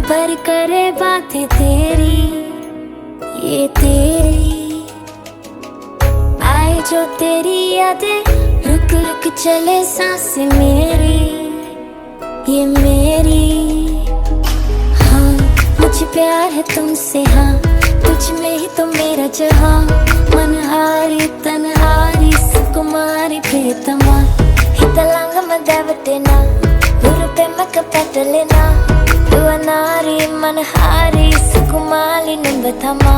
पर करे बातें तेरी, ये तेरी आए जो तेरी यादें, रुक रुक चले सांसें मेरी, ये मेरी। हाँ मुझे प्यार है तुमसे, हाँ तुझ में ही तो मेरा जहाँ, मनहारी तनहारी सुकुमारी प्रियतमा, हितलांग मदावतेना हुरुपे मक पटलेना, दुआ नारी मनहारी सुकुमारी निंबथमा।